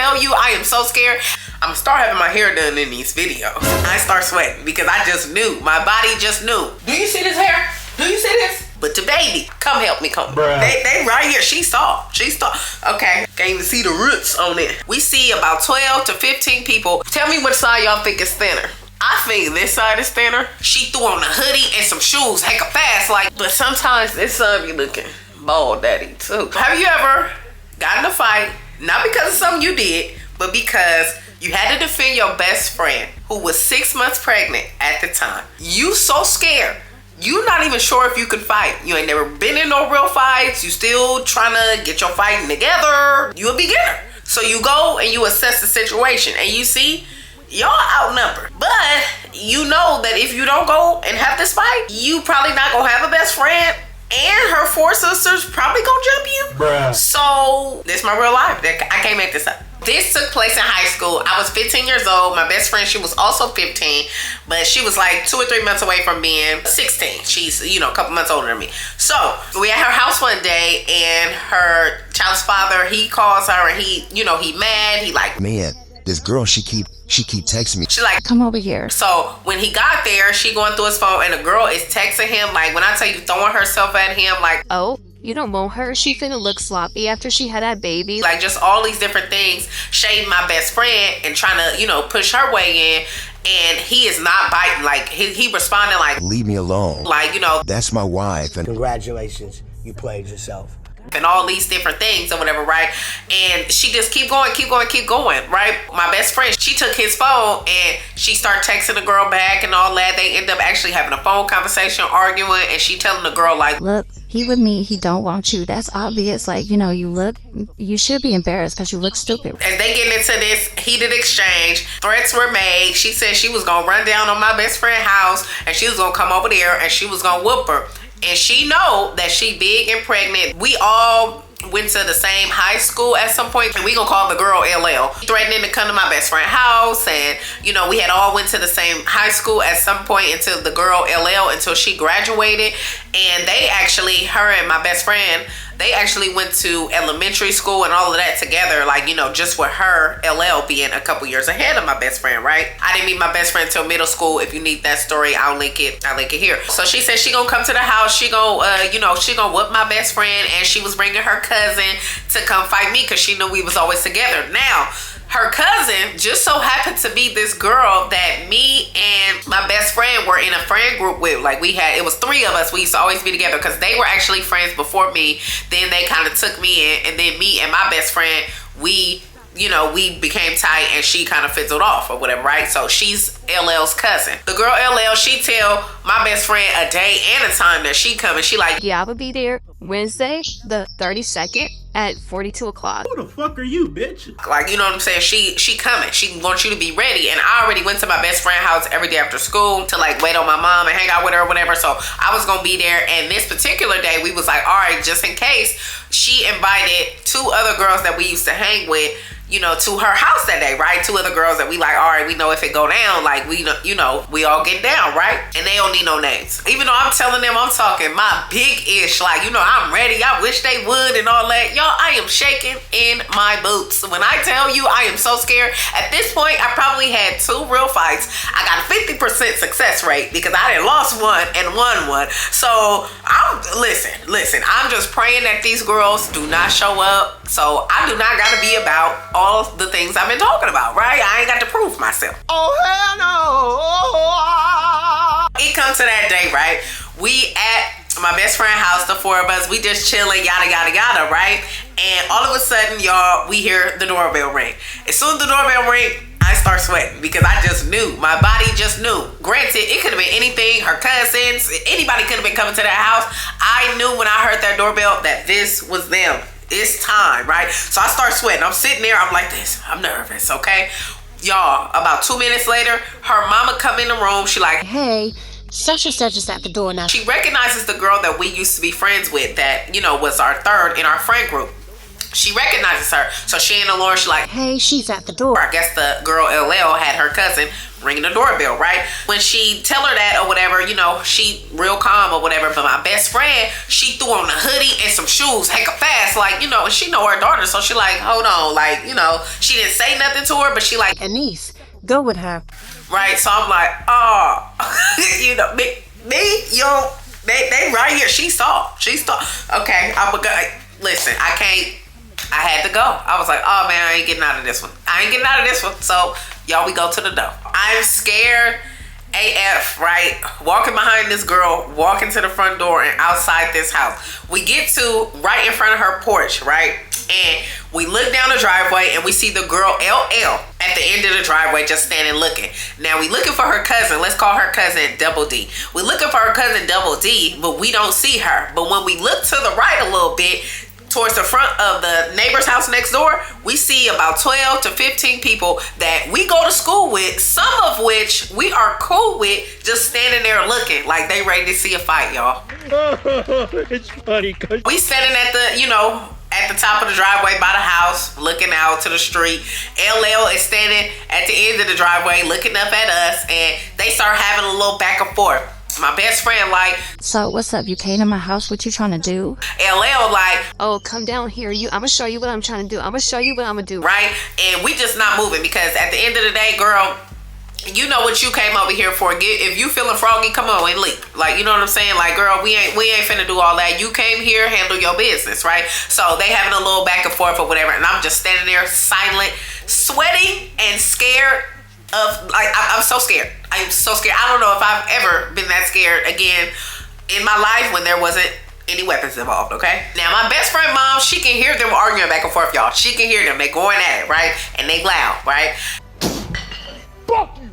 tell you I am so scared, I'm gonna start having my hair done in these videos. I start sweating because I just knew. My body just knew. Do you see this hair? Do you see this? But the baby, come help me, come. They right here. She saw. Okay, can't even see the roots on it. We see about 12 to 15 people. Tell me what side y'all think is thinner. I think this side is thinner. She threw on a hoodie and some shoes, heck fast, like. But sometimes this side be looking bald daddy too. Have you ever gotten in a fight, not because of something you did, but because you had to defend your best friend who was 6 months pregnant at the time? You so scared. You not even sure if you can fight. You ain't never been in no real fights. You still trying to get your fighting together. You a beginner. So you go and you assess the situation and you see y'all outnumbered. But you know that if you don't go and have this fight, you probably not gonna have a best friend. And her 4 sisters probably gonna jump you. Bruh. So this is my real life. I can't make this up. This took place in high school. I was 15 years old. My best friend, she was also 15, but she was like 2 or 3 months away from being 16. She's, you know, a couple months older than me. So we at her house one day, and her child's father, he calls her, and he, you know, he mad. He like, man, this girl, she keep texting me. She like, come over here. So when he got there, she going through his phone, and the girl is texting him, like, when I tell you, throwing herself at him, like, oh, you don't want her? She finna look sloppy after she had that baby. Like, just all these different things, shading my best friend and trying to, you know, push her way in. And he is not biting. Like, he responded like, leave me alone. Like, you know, that's my wife. And congratulations, you played yourself. And all these different things or whatever, right? And she just keep going, right? My best friend, she took his phone and she started texting the girl back and all that. They end up actually having a phone conversation, arguing, and she telling the girl like, look, he with me, he don't want you. That's obvious. Like, you know, you should be embarrassed because you look stupid. As they get into this heated exchange, threats were made. She said she was gonna run down on my best friend's house and she was gonna come over there and she was gonna whoop her. And she know that she big and pregnant. We all went to the same high school at some point, and we gonna call the girl LL. Threatening to come to my best friend's house, and you know, we had all went to the same high school at some point until the girl LL, until she graduated. And they actually, her and my best friend, they actually went to elementary school and all of that together, like, you know, just with her LL being a couple years ahead of my best friend, right? I didn't meet my best friend till middle school. If you need that story, I'll link it here. So she said she gonna come to the house, she gonna you know, she gonna whoop my best friend, and she was bringing her cousin to come fight me because she knew we was always together. Now her cousin just so happened to be this girl that me and my best friend were in a friend group with. Like, it was 3 of us. We used to always be together because they were actually friends before me. Then they kind of took me in, and then me and my best friend, we became tight, and she kind of fizzled off or whatever, right? So she's LL's cousin. The girl LL, she tell my best friend a day and a time that she coming. She like, yeah, I will be there Wednesday, the 32nd at 42 o'clock. Who the fuck are you, bitch? Like, you know what I'm saying? She coming. She wants you to be ready. And I already went to my best friend's house every day after school to like wait on my mom and hang out with her or whatever. So I was gonna be there. And this particular day, we was like, all right, just in case, she invited 2 other girls that we used to hang with, you know, to her house that day, right? 2 other girls that we like, all right, we know if it go down, like, we know, you know, we all get down, right? And they don't need no names. Even though I'm telling them I'm talking my big-ish, like, you know, I'm ready. I wish they would and all that. Y'all, I am shaking in my boots. When I tell you I am so scared, at this point, I probably had 2 real fights. I got a 50% success rate because I done lost 1 and won 1. So, listen, I'm just praying that these girls do not show up. So, I do not got to be about all the things I've been talking about, right? I ain't got to prove myself. Oh, hell no. It comes to that day, right? We at my best friend's house, the 4 of us, we just chilling, yada, yada, yada, right? And all of a sudden, y'all, we hear the doorbell ring. As soon as the doorbell ring, I start sweating because I just knew. My body just knew. Granted, it could have been anything. Her cousins, anybody could have been coming to that house. I knew when I heard that doorbell that this was them. It's time, right? So I start sweating. I'm sitting there. I'm like this. I'm nervous, okay? Y'all, about 2 minutes later, her mama come in the room. She like, hey, such and such is at the door now. She recognizes the girl that we used to be friends with that, you know, was our 3rd in our friend group. She recognizes her. So she and Lauren, she like, hey, she's at the door. I guess the girl LL had her cousin ringing the doorbell, right? When she tell her that or whatever, you know, she real calm or whatever. But my best friend, she threw on a hoodie and some shoes hecka fast, like, you know, and she know her daughter, so she like, hold on, like, you know, she didn't say nothing to her, but she like, Anaise, go with her. right? So I'm like, oh, you know, me, yo, they right here. She saw. Okay, I'm gonna listen. I had to go. I was like, oh man, I ain't getting out of this one. So y'all, we go to the door. I'm scared AF, right? Walking behind this girl, walking to the front door and outside this house. We get to right in front of her porch, right? And we look down the driveway and we see the girl LL at the end of the driveway just standing looking. Now we looking for her cousin. Let's call her cousin Double D. We looking for her cousin Double D, but we don't see her. But when we look to the right a little bit, towards the front of the neighbor's house next door, we see about 12 to 15 people that we go to school with, some of which we are cool with, just standing there looking like they ready to see a fight, y'all. It's funny because We standing at the, you know, at the top of the driveway by the house, looking out to the street. LL is standing at the end of the driveway looking up at us, and they start having a little back and forth. My best friend like, So what's up? You came to my house. What you trying to do? LL like, Oh, come down here. I'm gonna show you what I'm trying to do. I'm gonna show you what I'm gonna do. right? And we just not moving because at the end of the day, girl, you know what you came over here for. If you feeling froggy, come on and leave. Like, you know what I'm saying? Like, girl, we ain't finna do all that. You came here, handle your business, right? So they having a little back and forth or whatever, and I'm just standing there silent, sweating and scared of, like, I'm so scared. I am so scared. I don't know if I've ever been that scared again in my life when there wasn't any weapons involved, okay? Now, my best friend mom, she can hear them arguing back and forth, y'all. She can hear them. They going at it, right? And they loud, right? fuck you.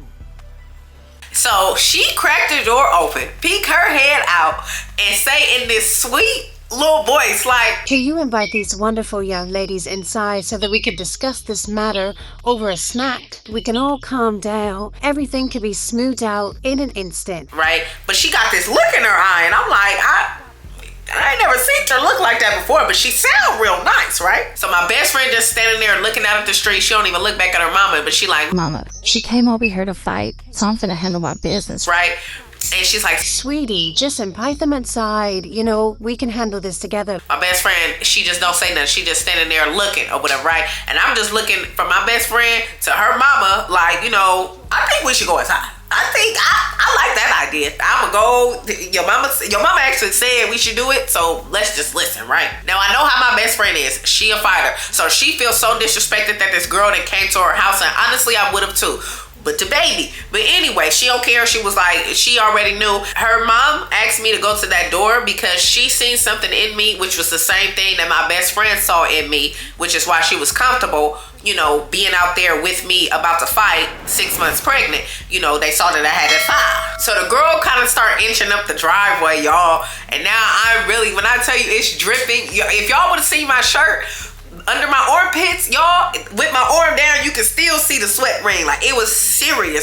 So she cracked the door open, peek her head out, and say in this sweet little voice, like, Can you invite these wonderful young ladies inside so that we can discuss this matter over a snack? We can all calm down. Everything can be smoothed out in an instant. right? But she got this look in her eye, and I'm like, I ain't never seen her look like that before, but she sound real nice, right? So my best friend just standing there looking out at the street. She don't even look back at her mama, but she like, Mama, she came over here to fight, so I'm finna handle my business. right? And she's like, Sweetie, just invite them inside. You know, we can handle this together. my best friend, she just don't say nothing. She just standing there looking or whatever, right? And I'm just looking from my best friend to her mama, like, you know, I think we should go inside. I think I like that idea. I'ma go. Your mama actually said we should do it, so let's just listen, right? Now I know how my best friend is. She a fighter, so she feels so disrespected that this girl that came to her house, and honestly I would have too. But the baby. But anyway, she don't care. She was like, she already knew. Her mom asked me to go to that door because she seen something in me, which was the same thing that my best friend saw in me, which is why she was comfortable, you know, being out there with me about to fight 6 months pregnant. You know, they saw that I had that fire. So the girl kind of started inching up the driveway, y'all. And now I really, when I tell you it's dripping, if y'all would have seen my shirt, under my armpits, y'all, with my arm down, you can still see the sweat ring. Like, it was serious.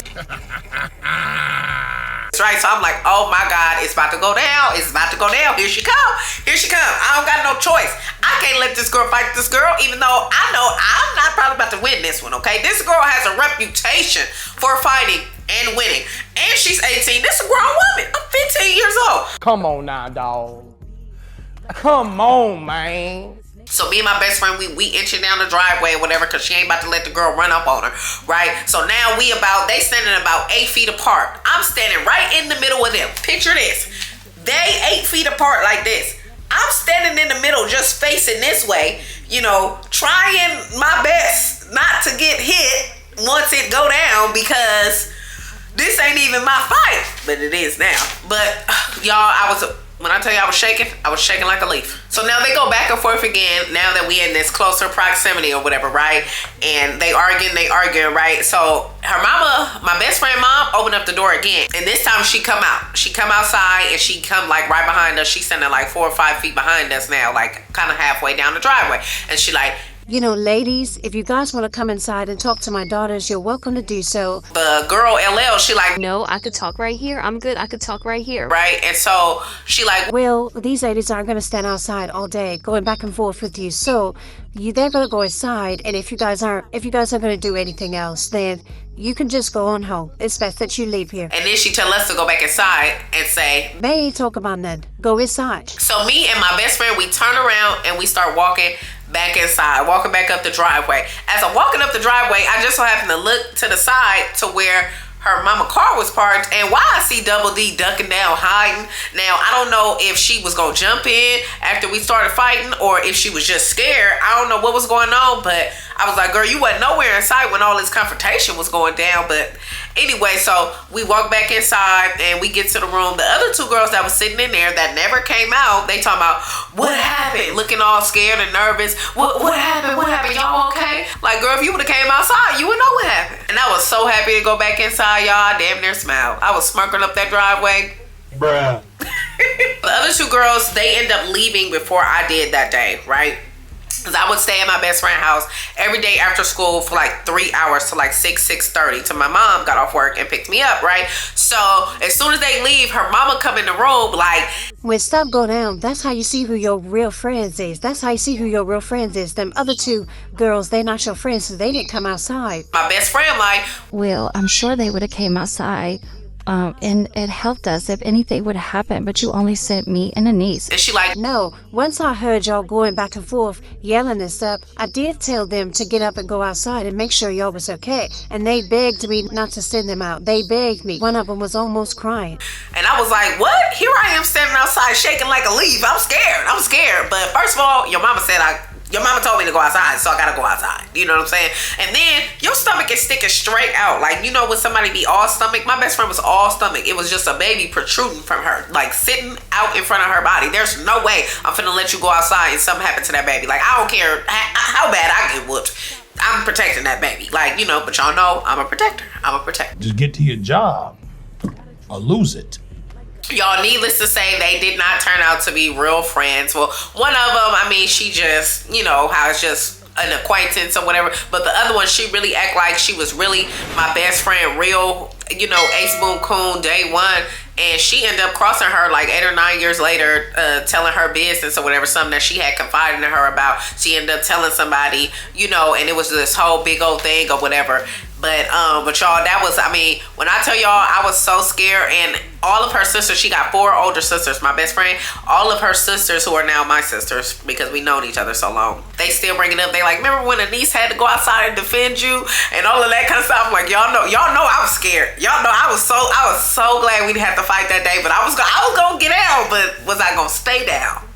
Right? So I'm like, oh my God, it's about to go down. It's about to go down. Here she come. Here she come. I don't got no choice. I can't let this girl fight this girl, even though I know I'm not probably about to win this one, okay? This girl has a reputation for fighting and winning. And she's 18. This is a grown woman. I'm 15 years old. Come on now, dog. Come on, man. So me and my best friend, we inching down the driveway or whatever, because she ain't about to let the girl run up on her, right? So now they standing about 8 feet apart. I'm standing right in the middle of them. Picture this. They 8 feet apart like this. I'm standing in the middle just facing this way, you know, trying my best not to get hit once it go down, because this ain't even my fight. But it is now. But y'all, when I tell you I was shaking like a leaf. So now they go back and forth again, now that we in this closer proximity or whatever, right? And they arguing, right? So her mama, my best friend mom, opened up the door again. And this time she come out. She come outside and she come like right behind us. She's standing like 4 or 5 feet behind us now, like kind of halfway down the driveway. And she like, You know, ladies, if you guys want to come inside and talk to my daughters, you're welcome to do so. The girl LL, she like, No, I could talk right here. I'm good. I could talk right here. right? And so she like, Well, these ladies aren't going to stand outside all day going back and forth with you. So they're going to go inside. And if you guys aren't going to do anything else, then you can just go on home. It's best that you leave here. and then she tell us to go back inside and say, They ain't talk about nothing. Go inside. so me and my best friend, we turn around and we start walking back inside, walking back up the driveway. As I'm walking up the driveway, I just so happen to look to the side to where her mama car was parked, and why I see Double D ducking down, hiding. Now, I don't know if she was gonna jump in after we started fighting or if she was just scared. I don't know what was going on, but I was like, girl, you wasn't nowhere in sight when all this confrontation was going down. But anyway, so we walk back inside and we get to the room. The other two girls that was sitting in there that never came out, they talking about, what happened? Looking all scared and nervous. What happened? What happened? Y'all okay? Like, girl, if you would have came outside, you would know what happened. And I was so happy to go back inside, y'all. I damn near smiled. I was smirking up that driveway. Bruh. The other two girls, they end up leaving before I did that day, right? Because I would stay at my best friend's house every day after school for like 3 hours to like 6:30 till my mom got off work and picked me up, right? So as soon as they leave, her mama come in the room like, When stuff go down, that's how you see who your real friends is. That's how you see who your real friends is. Them other two girls, they not your friends, so they didn't come outside. my best friend like, Well, I'm sure they would have came outside, and it helped us if anything would have happened, but you only sent me and Anaise. and she like, No, once I heard y'all going back and forth, yelling and stuff, I did tell them to get up and go outside and make sure y'all was okay. And they begged me not to send them out. They begged me. One of them was almost crying. and I was like, what? Here I am standing outside shaking like a leaf. I'm scared. But first of all, your mama told me to go outside, so I gotta go outside. You know what I'm saying? And then your stomach is sticking straight out. Like, you know when somebody be all stomach? My best friend was all stomach. It was just a baby protruding from her, like sitting out in front of her body. There's no way I'm finna let you go outside and something happen to that baby. Like, I don't care how bad I get whooped. I'm protecting that baby. Like, you know, but y'all know I'm a protector. Just get to your job or lose it. Y'all, needless to say, they did not turn out to be real friends. Well, one of them, I mean, she just, you know, how it's just an acquaintance or whatever. But the other one, she really act like she was really my best friend, real, you know, ace boom coon day one. And she ended up crossing her like 8 or 9 years later, telling her business or whatever, something that she had confided in her about. She ended up telling somebody, you know, and it was this whole big old thing or whatever. But y'all, that was, I mean, when I tell y'all, I was so scared. And all of her sisters, she got 4 older sisters, my best friend, all of her sisters who are now my sisters because we known each other so long, they still bring it up. They like, remember when Anaise had to go outside and defend you and all of that kind of stuff? I'm like, y'all know I was scared. Y'all know I was so glad we didn't have to fight that day. But I was gonna get down, but was I gonna stay down?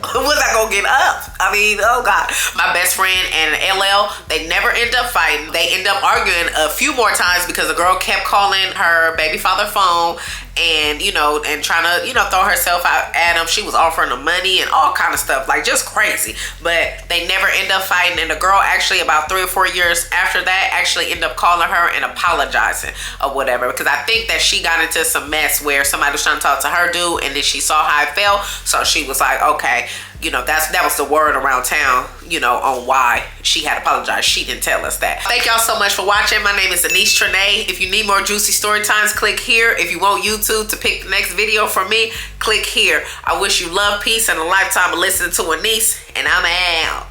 Was I gonna get up? I mean, oh God. My best friend and LL, they never end up fighting. They end up arguing a few more times because the girl kept calling her baby father phone and, you know, and trying to, you know, throw herself out at him. She was offering him money and all kind of stuff, like just crazy. But they never end up fighting. And the girl actually about 3 or 4 years after that actually end up calling her and apologizing or whatever, because I think that she got into some mess where somebody was trying to talk to her dude and then she saw how it felt. So she was like, okay, you know, that was the word around town, you know, on why she had apologized. She didn't tell us that. Thank y'all so much for watching. My name is Anaise Tranee. If you need more juicy story times, click here. If you want YouTube to pick the next video from me, click here. I wish you love, peace, and a lifetime of listening to Anaise, and I'm out.